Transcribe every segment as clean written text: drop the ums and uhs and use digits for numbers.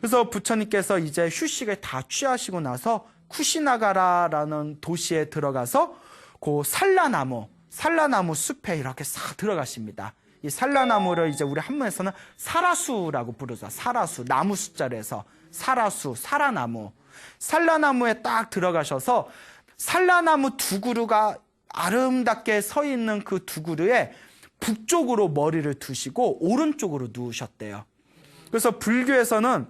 그래서 부처님께서 이제 휴식을 다 취하시고 나서 쿠시나가라라는 도시에 들어가서 그 산라나무 숲에 이렇게 싹 들어가십니다. 이 산라나무를 이제 우리 한문에서는 사라수라고 부르죠. 사라수, 나무 숫자로 해서 사라수, 사라나무. 산라나무에 딱 들어가셔서 산라나무 두 그루가 아름답게 서 있는 그 두 그루에 북쪽으로 머리를 두시고 오른쪽으로 누우셨대요. 그래서 불교에서는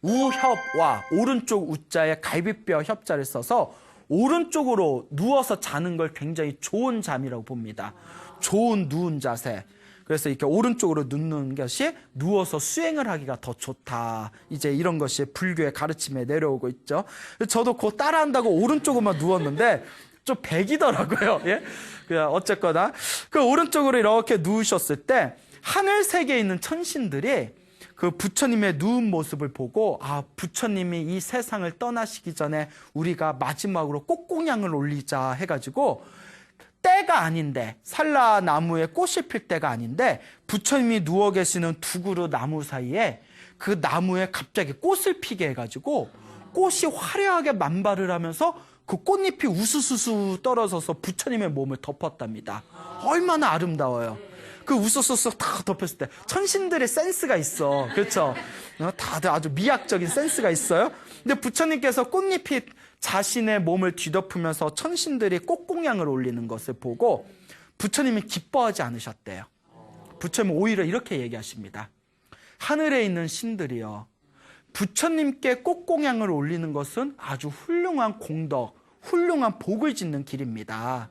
우협와 오른쪽 우자에 갈비뼈 협자를 써서 오른쪽으로 누워서 자는 걸 굉장히 좋은 잠이라고 봅니다. 좋은 누운 자세. 그래서 이렇게 오른쪽으로 눕는 것이 누워서 수행을 하기가 더 좋다. 이제 이런 것이 불교의 가르침에 내려오고 있죠. 저도 그거 따라한다고 오른쪽으로만 누웠는데 좀 백이더라고요. 예? 어쨌거나 그 오른쪽으로 이렇게 누우셨을 때 하늘 세계에 있는 천신들이 그 부처님의 누운 모습을 보고 부처님이 이 세상을 떠나시기 전에 우리가 마지막으로 꽃공양을 올리자 해가지고 때가 아닌데 산라나무에 꽃이 필 때가 아닌데 부처님이 누워 계시는 두 그루 나무 사이에 그 나무에 갑자기 꽃을 피게 해가지고 꽃이 화려하게 만발을 하면서 그 꽃잎이 우수수수 떨어져서 부처님의 몸을 덮었답니다. 얼마나 아름다워요. 그 우수수수 다 덮였을 때 천신들의 센스가 있어. 그렇죠? 다들 아주 미학적인 센스가 있어요. 근데 부처님께서 꽃잎이 자신의 몸을 뒤덮으면서 천신들이 꽃공양을 올리는 것을 보고 부처님이 기뻐하지 않으셨대요. 부처님은 오히려 이렇게 얘기하십니다. 하늘에 있는 신들이요, 부처님께 꽃공양을 올리는 것은 아주 훌륭한 공덕, 훌륭한 복을 짓는 길입니다.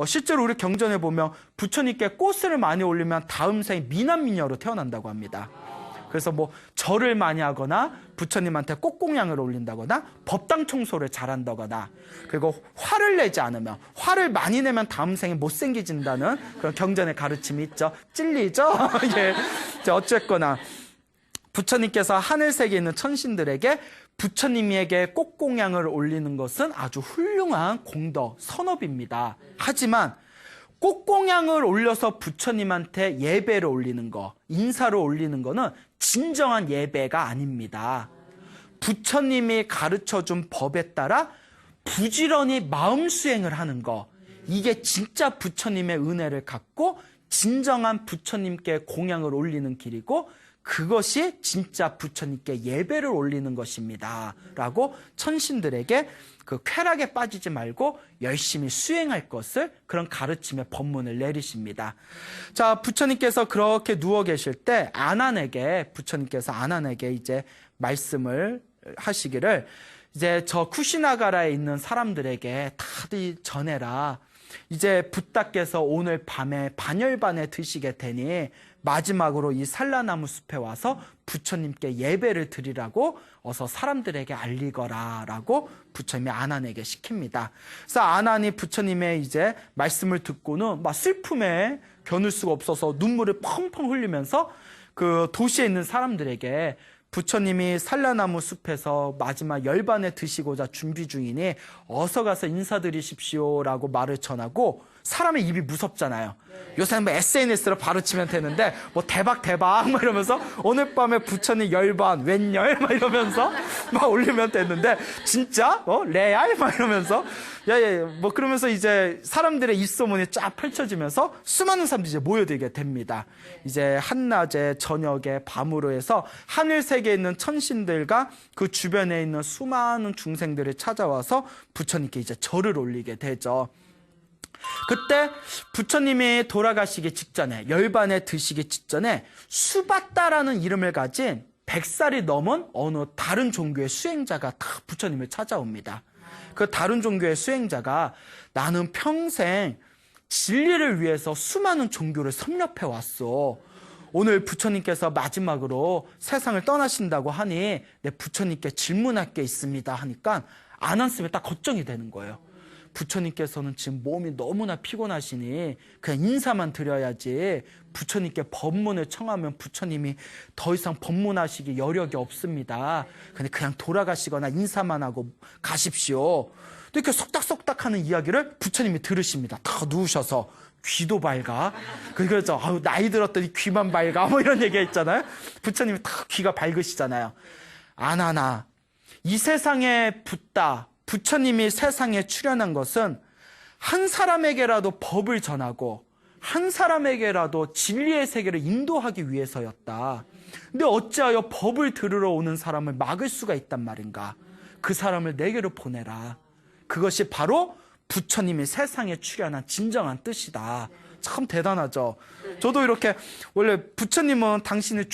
실제로 우리 경전에 보면 부처님께 꽃을 많이 올리면 다음 생에 미남미녀로 태어난다고 합니다. 그래서 뭐 절을 많이 하거나 부처님한테 꽃공양을 올린다거나 법당 청소를 잘한다거나, 그리고 화를 내지 않으면, 화를 많이 내면 다음 생에 못생겨진다는 그런 경전의 가르침이 있죠. 찔리죠? 예. 어쨌거나 부처님께서 하늘세계에 있는 천신들에게 부처님에게 꽃공양을 올리는 것은 아주 훌륭한 공덕, 선업입니다. 하지만 꽃공양을 올려서 부처님한테 예배를 올리는 거, 인사를 올리는 거는 진정한 예배가 아닙니다. 부처님이 가르쳐준 법에 따라 부지런히 마음 수행을 하는 거, 이게 진짜 부처님의 은혜를 갖고 진정한 부처님께 공양을 올리는 길이고, 그것이 진짜 부처님께 예배를 올리는 것입니다 라고 천신들에게 그 쾌락에 빠지지 말고 열심히 수행할 것을, 그런 가르침의 법문을 내리십니다. 자, 부처님께서 그렇게 누워 계실 때 부처님께서 아난에게 이제 말씀을 하시기를, 이제 저 쿠시나가라에 있는 사람들에게 다들 전해라. 이제 붓다께서 오늘 밤에 반열반에 드시게 되니 마지막으로 이 산라나무 숲에 와서 부처님께 예배를 드리라고 어서 사람들에게 알리거라 라고 부처님이 아난에게 시킵니다. 그래서 아난이 부처님의 이제 말씀을 듣고는 막 슬픔에 겨눌 수가 없어서 눈물을 펑펑 흘리면서 그 도시에 있는 사람들에게 부처님이 산라나무 숲에서 마지막 열반에 드시고자 준비 중이니 어서 가서 인사드리십시오 라고 말을 전하고, 사람의 입이 무섭잖아요. 요새는 뭐 SNS로 바로 치면 되는데 뭐 대박 막 이러면서 오늘 밤에 부처님 열반 웬열 막 이러면서 막 올리면 됐는데, 진짜 레알 막 이러면서 뭐 그러면서 이제 사람들의 입소문이 쫙 펼쳐지면서 수많은 사람들이 이제 모여들게 됩니다. 이제 한낮에 저녁에 밤으로 해서 하늘 세계에 있는 천신들과 그 주변에 있는 수많은 중생들이 찾아와서 부처님께 이제 절을 올리게 되죠. 그때 부처님이 돌아가시기 직전에, 열반에 드시기 직전에 수바따라는 이름을 가진 100살이 넘은 어느 다른 종교의 수행자가 다 부처님을 찾아옵니다. 그 다른 종교의 수행자가, 나는 평생 진리를 위해서 수많은 종교를 섭렵해 왔어. 오늘 부처님께서 마지막으로 세상을 떠나신다고 하니 내 부처님께 질문할 게 있습니다 하니까 아난스에 딱 걱정이 되는 거예요. 부처님께서는 지금 몸이 너무나 피곤하시니 그냥 인사만 드려야지, 부처님께 법문을 청하면 부처님이 더 이상 법문하시기 여력이 없습니다. 근데 그냥 돌아가시거나 인사만 하고 가십시오. 이렇게 속닥속닥 하는 이야기를 부처님이 들으십니다. 다 누우셔서. 귀도 밝아. 그래서 나이 들었더니 귀만 밝아 뭐 이런 얘기 있잖아요. 부처님이 다 귀가 밝으시잖아요. 안 하나. 이 세상에 붙다 부처님이 세상에 출현한 것은 한 사람에게라도 법을 전하고 한 사람에게라도 진리의 세계를 인도하기 위해서였다. 근데 어찌하여 법을 들으러 오는 사람을 막을 수가 있단 말인가? 그 사람을 내게로 보내라. 그것이 바로 부처님이 세상에 출현한 진정한 뜻이다. 참 대단하죠. 저도 이렇게 원래 부처님은 당신이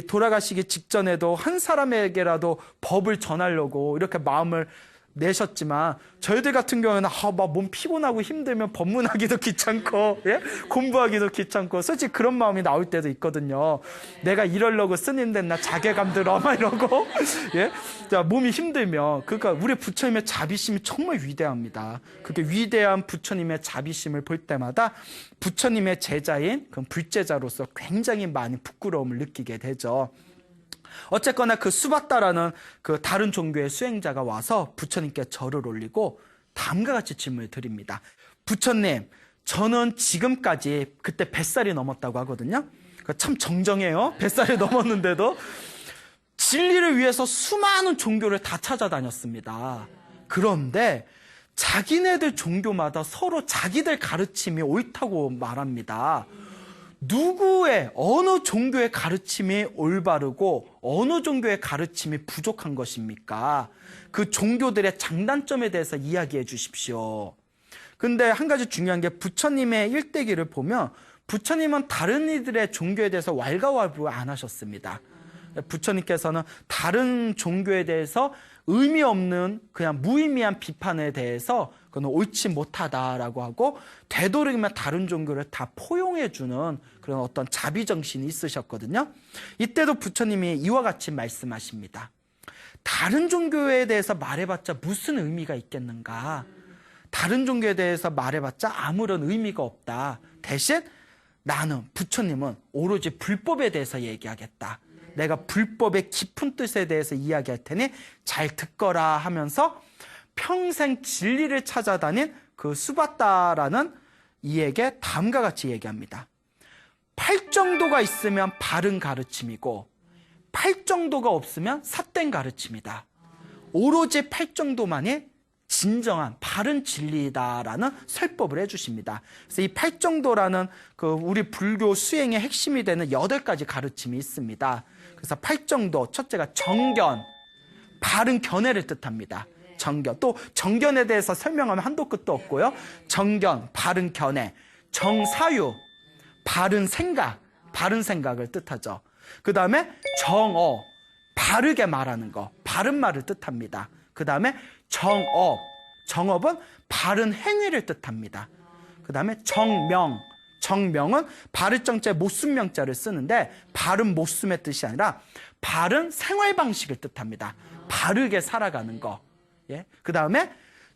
돌아가시기 직전에도 한 사람에게라도 법을 전하려고 이렇게 마음을 내셨지만 저희들 같은 경우에는 막 몸 피곤하고 힘들면 법문하기도 귀찮고 예? 공부하기도 귀찮고 솔직히 그런 마음이 나올 때도 있거든요. 내가 이러려고 스님 나 자괴감 들어 막 이러고 예? 자, 몸이 힘들면 그러니까 우리 부처님의 자비심이 정말 위대합니다. 그렇게 위대한 부처님의 자비심을 볼 때마다 부처님의 제자인 그 불제자로서 굉장히 많이 부끄러움을 느끼게 되죠. 어쨌거나 그 수바다라는 그 다른 종교의 수행자가 와서 부처님께 절을 올리고 다음과 같이 질문을 드립니다. 부처님, 저는 지금까지 그때 뱃살이 넘었다고 하거든요. 참 정정해요. 뱃살이 넘었는데도 진리를 위해서 수많은 종교를 다 찾아다녔습니다. 그런데 자기네들 종교마다 서로 자기들 가르침이 옳다고 말합니다. 누구의 어느 종교의 가르침이 올바르고 어느 종교의 가르침이 부족한 것입니까? 그 종교들의 장단점에 대해서 이야기해 주십시오. 근데 한 가지 중요한 게 부처님의 일대기를 보면 부처님은 다른 이들의 종교에 대해서 왈가왈부 안 하셨습니다. 부처님께서는 다른 종교에 대해서 의미 없는 그냥 무의미한 비판에 대해서 그건 옳지 못하다라고 하고 되도록이면 다른 종교를 다 포용해주는 그런 어떤 자비정신이 있으셨거든요. 이때도 부처님이 이와 같이 말씀하십니다. 다른 종교에 대해서 말해봤자 무슨 의미가 있겠는가? 다른 종교에 대해서 말해봤자 아무런 의미가 없다. 대신 나는 부처님은 오로지 불법에 대해서 얘기하겠다. 내가 불법의 깊은 뜻에 대해서 이야기할 테니 잘 듣거라 하면서 평생 진리를 찾아다닌 그 수바다라는 이에게 다음과 같이 얘기합니다. 팔정도가 있으면 바른 가르침이고 팔정도가 없으면 삿된 가르침이다. 오로지 팔정도만이 진정한 바른 진리다라는 설법을 해주십니다. 그래서 이 팔정도라는 그 우리 불교 수행의 핵심이 되는 8가지 가르침이 있습니다. 그래서 팔정도, 첫째가 정견, 바른 견해를 뜻합니다. 정견, 또 정견에 대해서 설명하면 한도 끝도 없고요. 정견, 바른 견해, 정사유, 바른 생각, 바른 생각을 뜻하죠. 그 다음에 정어, 바르게 말하는 거, 바른 말을 뜻합니다. 그 다음에 정업, 정업은 바른 행위를 뜻합니다. 그 다음에 정명, 정명은 바를 정자에 못쓴 명자를 쓰는데 바른 못숨의 뜻이 아니라 바른 생활 방식을 뜻합니다. 바르게 살아가는 거. 예? 그 다음에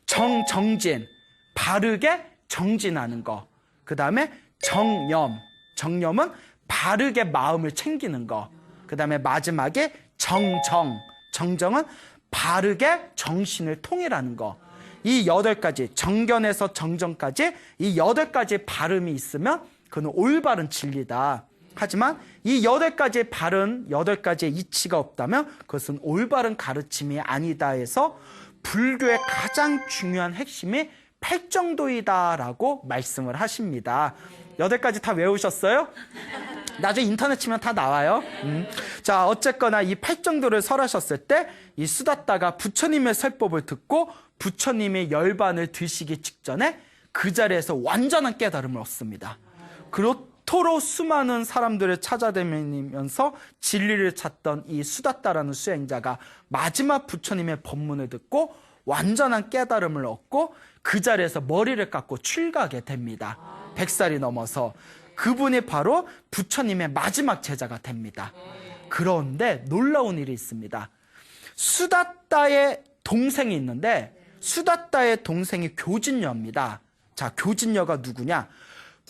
정진, 바르게 정진하는 거. 그 다음에 정념, 정념은 바르게 마음을 챙기는 거. 그 다음에 마지막에 정정은 바르게 정신을 통일하는 거. 이 8가지, 정견에서 정정까지 이 8가지 발음이 있으면 그건 올바른 진리다. 하지만 이 8가지 바른 8가지의 이치가 없다면 그것은 올바른 가르침이 아니다 해서 불교의 가장 중요한 핵심이 팔정도이다라고 말씀을 하십니다. 8가지 다 외우셨어요? 나중에 인터넷 치면 다 나와요. 자, 어쨌거나 이 팔정도를 설하셨을 때 이 수다따가 부처님의 설법을 듣고 부처님의 열반을 드시기 직전에 그 자리에서 완전한 깨달음을 얻습니다. 그렇도록 수많은 사람들을 찾아다니면서 진리를 찾던 이 수다따라는 수행자가 마지막 부처님의 법문을 듣고 완전한 깨달음을 얻고 그 자리에서 머리를 깎고 출가하게 됩니다. 100살이 넘어서. 그분이 바로 부처님의 마지막 제자가 됩니다. 그런데 놀라운 일이 있습니다. 수다따의 동생이 있는데 수다따의 동생이 교진녀입니다. 자, 교진녀가 누구냐?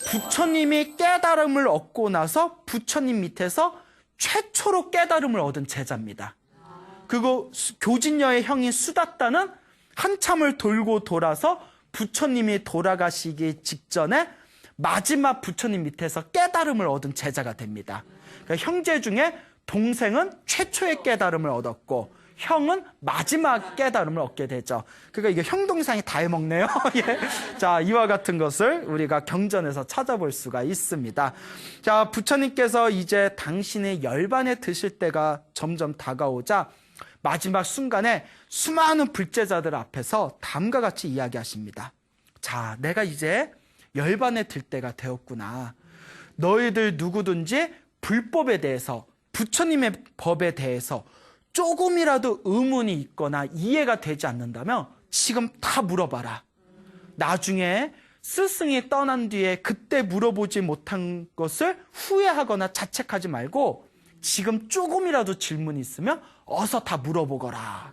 부처님이 깨달음을 얻고 나서 부처님 밑에서 최초로 깨달음을 얻은 제자입니다. 그리고 교진녀의 형인 수다따는 한참을 돌고 돌아서 부처님이 돌아가시기 직전에 마지막 부처님 밑에서 깨달음을 얻은 제자가 됩니다. 그러니까 형제 중에 동생은 최초의 깨달음을 얻었고 형은 마지막 깨달음을 얻게 되죠. 그러니까 이게 형동생이 다 해먹네요. 예. 자, 이와 같은 것을 우리가 경전에서 찾아볼 수가 있습니다. 자, 부처님께서 이제 당신의 열반에 드실 때가 점점 다가오자 마지막 순간에 수많은 불제자들 앞에서 다음과 같이 이야기하십니다. 자, 내가 이제 열반에 들 때가 되었구나. 너희들 누구든지 불법에 대해서, 부처님의 법에 대해서 조금이라도 의문이 있거나 이해가 되지 않는다면 지금 다 물어봐라. 나중에 스승이 떠난 뒤에 그때 물어보지 못한 것을 후회하거나 자책하지 말고 지금 조금이라도 질문이 있으면 어서 다 물어보거라.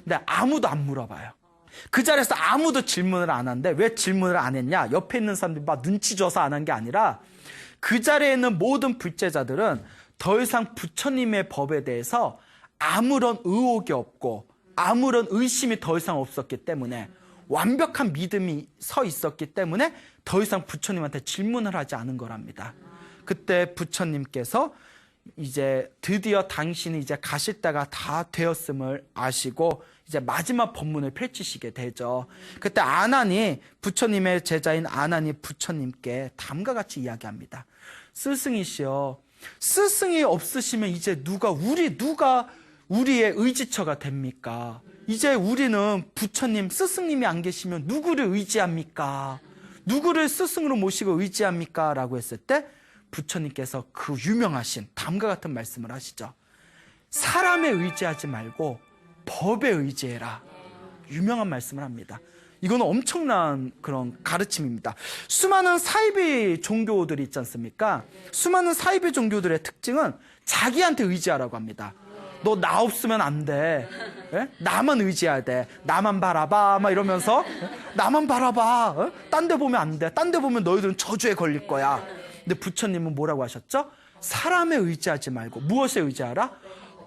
근데 아무도 안 물어봐요. 그 자리에서 아무도 질문을 안 하는데 왜 질문을 안 했냐? 옆에 있는 사람들이 막 눈치 줘서 안 한 게 아니라 그 자리에 있는 모든 불제자들은 더 이상 부처님의 법에 대해서 아무런 의혹이 없고 아무런 의심이 더 이상 없었기 때문에, 완벽한 믿음이 서 있었기 때문에 더 이상 부처님한테 질문을 하지 않은 거랍니다. 그때 부처님께서 이제 드디어 당신이 이제 가실 때가 다 되었음을 아시고 이제 마지막 법문을 펼치시게 되죠. 그때 아난이, 부처님의 제자인 아난이 부처님께 다음과 같이 이야기합니다. 스승이시여, 스승이 없으시면 이제 누가 우리의 의지처가 됩니까? 이제 우리는 부처님, 스승님이 안 계시면 누구를 의지합니까? 누구를 스승으로 모시고 의지합니까? 라고 했을 때 부처님께서 그 유명하신 다음과 같은 말씀을 하시죠. 사람에 의지하지 말고 법에 의지해라. 유명한 말씀을 합니다. 이거는 엄청난 그런 가르침입니다. 수많은 사이비 종교들이 있지 않습니까? 수많은 사이비 종교들의 특징은 자기한테 의지하라고 합니다. 너 나 없으면 안 돼. 예? 나만 의지해야 돼. 나만 바라봐. 막 이러면서 나만 바라봐. 딴 데 보면 안 돼. 딴 데 보면 너희들은 저주에 걸릴 거야. 근데 부처님은 뭐라고 하셨죠? 사람에 의지하지 말고 무엇에 의지하라?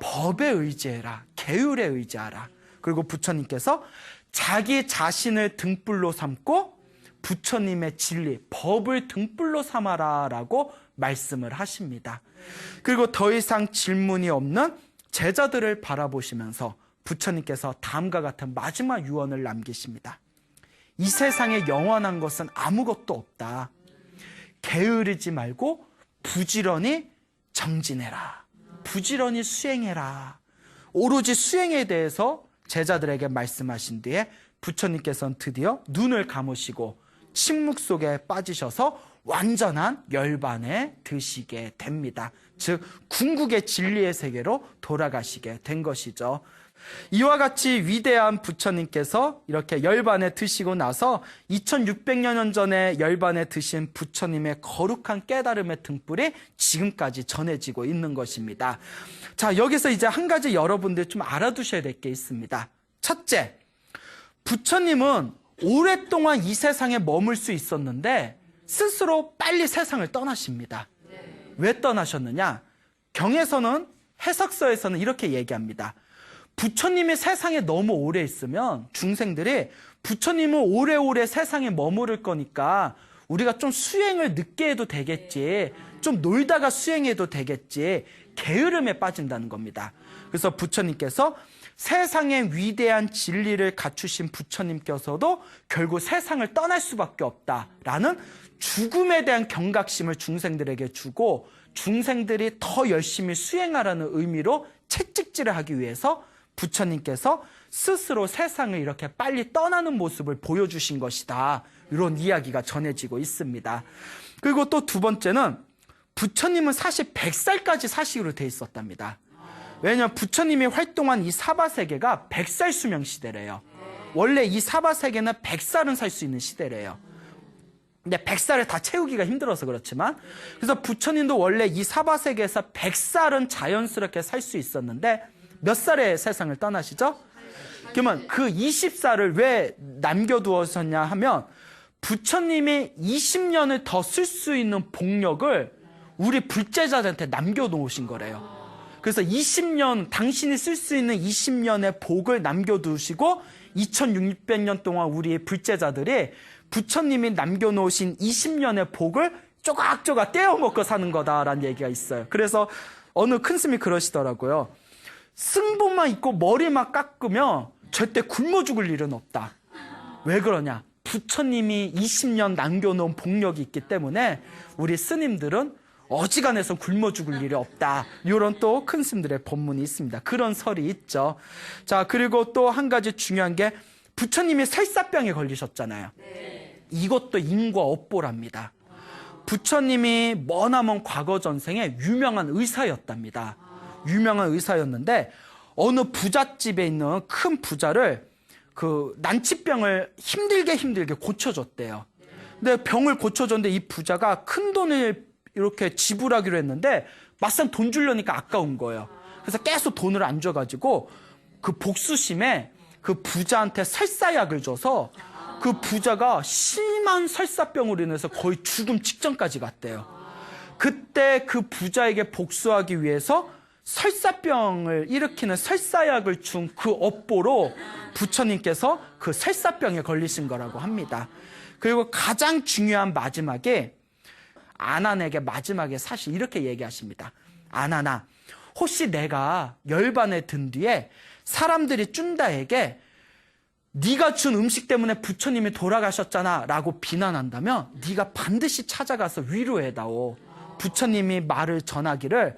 법에 의지해라. 계율에 의지하라. 그리고 부처님께서 자기 자신을 등불로 삼고 부처님의 진리, 법을 등불로 삼아라 라고 말씀을 하십니다. 그리고 더 이상 질문이 없는 제자들을 바라보시면서 부처님께서 다음과 같은 마지막 유언을 남기십니다. 이 세상에 영원한 것은 아무것도 없다. 게으르지 말고 부지런히 정진해라. 부지런히 수행해라. 오로지 수행에 대해서 제자들에게 말씀하신 뒤에 부처님께서는 드디어 눈을 감으시고 침묵 속에 빠지셔서 완전한 열반에 드시게 됩니다. 즉 궁극의 진리의 세계로 돌아가시게 된 것이죠. 이와 같이 위대한 부처님께서 이렇게 열반에 드시고 나서 2600년 전에 열반에 드신 부처님의 거룩한 깨달음의 등불이 지금까지 전해지고 있는 것입니다. 자, 여기서 이제 한 가지 여러분들 좀 알아두셔야 될 게 있습니다. 첫째, 부처님은 오랫동안 이 세상에 머물 수 있었는데 스스로 빨리 세상을 떠나십니다. 왜 떠나셨느냐? 경에서는, 해석서에서는 이렇게 얘기합니다. 부처님이 세상에 너무 오래 있으면 중생들이 부처님은 오래오래 세상에 머무를 거니까 우리가 좀 수행을 늦게 해도 되겠지, 좀 놀다가 수행해도 되겠지, 게으름에 빠진다는 겁니다. 그래서 부처님께서 세상의 위대한 진리를 갖추신 부처님께서도 결국 세상을 떠날 수밖에 없다라는 죽음에 대한 경각심을 중생들에게 주고 중생들이 더 열심히 수행하라는 의미로 채찍질을 하기 위해서 부처님께서 스스로 세상을 이렇게 빨리 떠나는 모습을 보여주신 것이다. 이런 이야기가 전해지고 있습니다. 그리고 또 두 번째는 부처님은 사실 100살까지 사시기로 돼 있었답니다. 왜냐하면 부처님이 활동한 이 사바세계가 100살 수명 시대래요. 원래 이 사바세계는 100살은 살 수 있는 시대래요. 근데 100살을 다 채우기가 힘들어서 그렇지만, 그래서 부처님도 원래 이 사바세계에서 100살은 자연스럽게 살 수 있었는데 몇 살에 세상을 떠나시죠? 그러면 그 20살을 왜 남겨두었었냐 하면 부처님이 20년을 더 쓸 수 있는 복력을 우리 불제자들한테 남겨놓으신 거래요. 그래서 20년, 당신이 쓸 수 있는 20년의 복을 남겨두시고 2600년 동안 우리 불제자들이 부처님이 남겨놓으신 20년의 복을 조각조각 떼어먹고 사는 거다라는 얘기가 있어요. 그래서 어느 큰 스님이 그러시더라고요. 승복만 입고 머리만 깎으면 절대 굶어 죽을 일은 없다. 왜 그러냐? 부처님이 20년 남겨놓은 복력이 있기 때문에 우리 스님들은 어지간해서 굶어 죽을 일이 없다. 이런 또 큰 스님들의 법문이 있습니다. 그런 설이 있죠. 자, 그리고 또 한 가지 중요한 게 부처님이 설사병에 걸리셨잖아요. 이것도 인과 업보랍니다. 부처님이 머나먼 과거 전생에 유명한 의사였답니다. 유명한 의사였는데 어느 부잣집에 있는 큰 부자를 그 난치병을 힘들게 고쳐줬대요. 근데 병을 고쳐줬는데 이 부자가 큰 돈을 이렇게 지불하기로 했는데 막상 돈 주려니까 아까운 거예요. 그래서 계속 돈을 안 줘가지고 그 복수심에 그 부자한테 설사약을 줘서 그 부자가 심한 설사병으로 인해서 거의 죽음 직전까지 갔대요. 그때 그 부자에게 복수하기 위해서 설사병을 일으키는 설사약을 준 그 업보로 부처님께서 그 설사병에 걸리신 거라고 합니다. 그리고 가장 중요한 마지막에 아난에게 마지막에 사실 이렇게 얘기하십니다. 아난아, 혹시 내가 열반에 든 뒤에 사람들이 쭌다에게 네가 준 음식 때문에 부처님이 돌아가셨잖아 라고 비난한다면 네가 반드시 찾아가서 위로해다오. 부처님이 말을 전하기를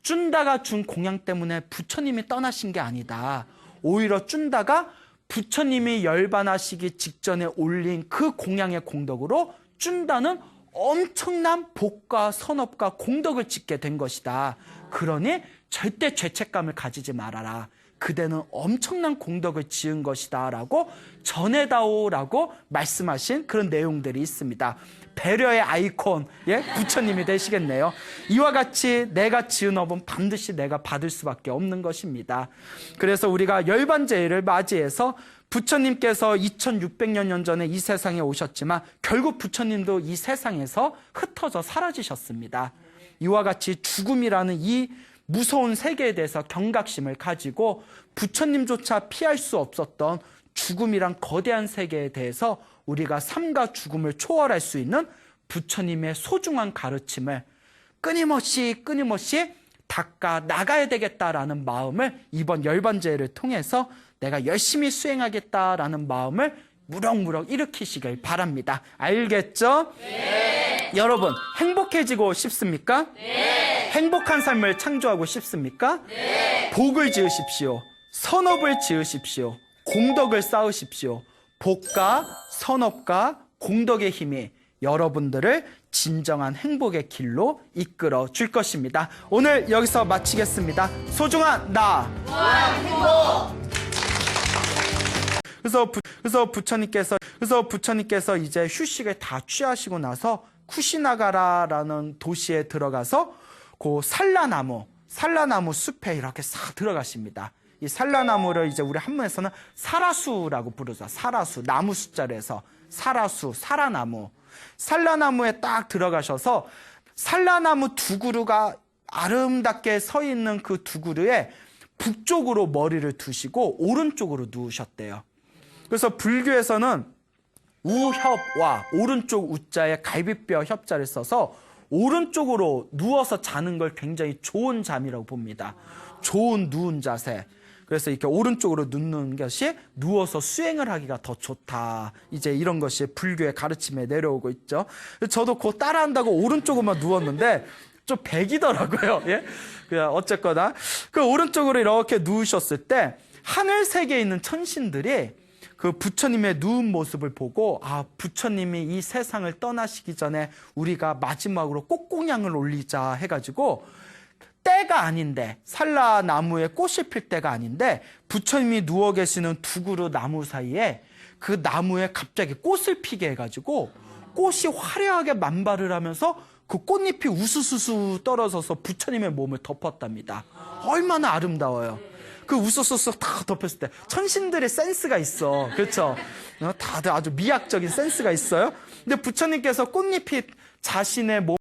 쭌다가 준 공양 때문에 부처님이 떠나신 게 아니다. 오히려 쭌다가 부처님이 열반하시기 직전에 올린 그 공양의 공덕으로 쭌다는 엄청난 복과 선업과 공덕을 짓게 된 것이다. 그러니 절대 죄책감을 가지지 말아라. 그대는 엄청난 공덕을 지은 것이다 라고 전해다오라고 말씀하신 그런 내용들이 있습니다. 배려의 아이콘, 부처님이 되시겠네요. 이와 같이 내가 지은 업은 반드시 내가 받을 수밖에 없는 것입니다. 그래서 우리가 열반제일을 맞이해서 부처님께서 2600년 전에 이 세상에 오셨지만 결국 부처님도 이 세상에서 흩어져 사라지셨습니다. 이와 같이 죽음이라는 이 무서운 세계에 대해서 경각심을 가지고 부처님조차 피할 수 없었던 죽음이란 거대한 세계에 대해서 우리가 삶과 죽음을 초월할 수 있는 부처님의 소중한 가르침을 끊임없이 닦아 나가야 되겠다라는 마음을 이번 열반제를 통해서 내가 열심히 수행하겠다라는 마음을 무럭무럭 일으키시길 바랍니다. 알겠죠? 네. 여러분, 행복해지고 싶습니까? 네. 행복한 삶을 창조하고 싶습니까? 네. 복을 지으십시오. 선업을 지으십시오. 공덕을 쌓으십시오. 복과 선업과 공덕의 힘이 여러분들을 진정한 행복의 길로 이끌어 줄 것입니다. 오늘 여기서 마치겠습니다. 소중한 나 무한 행복. 그래서 부처님께서 이제 휴식을 다 취하시고 나서 쿠시나가라라는 도시에 들어가서 그 산라나무 숲에 이렇게 싹 들어가십니다. 이 산라나무를 이제 우리 한문에서는 사라수라고 부르죠. 사라수, 나무 숫자로 해서 사라수, 사라나무. 산라나무에 딱 들어가셔서 산라나무 두 그루가 아름답게 서 있는 그 두 그루에 북쪽으로 머리를 두시고 오른쪽으로 누우셨대요. 그래서 불교에서는 우협와 오른쪽 우자에 갈비뼈 협자를 써서 오른쪽으로 누워서 자는 걸 굉장히 좋은 잠이라고 봅니다. 좋은 누운 자세. 그래서 이렇게 오른쪽으로 눕는 것이 누워서 수행을 하기가 더 좋다. 이제 이런 것이 불교의 가르침에 내려오고 있죠. 저도 그거 따라한다고 오른쪽으로만 누웠는데 좀 백이더라고요. 예? 그냥 어쨌거나 그 오른쪽으로 이렇게 누우셨을 때 하늘 세계에 있는 천신들이 그 부처님의 누운 모습을 보고 부처님이 이 세상을 떠나시기 전에 우리가 마지막으로 꽃공양을 올리자 해가지고 때가 아닌데 산라나무에 꽃이 필 때가 아닌데 부처님이 누워 계시는 두 그루 나무 사이에 그 나무에 갑자기 꽃을 피게 해가지고 꽃이 화려하게 만발을 하면서 그 꽃잎이 우수수수 떨어져서 부처님의 몸을 덮었답니다. 얼마나 아름다워요. 그 우수수수 다 덮였을 때 천신들의 센스가 있어. 그렇죠? 다들 아주 미학적인 센스가 있어요. 근데 부처님께서 꽃잎이 자신의 몸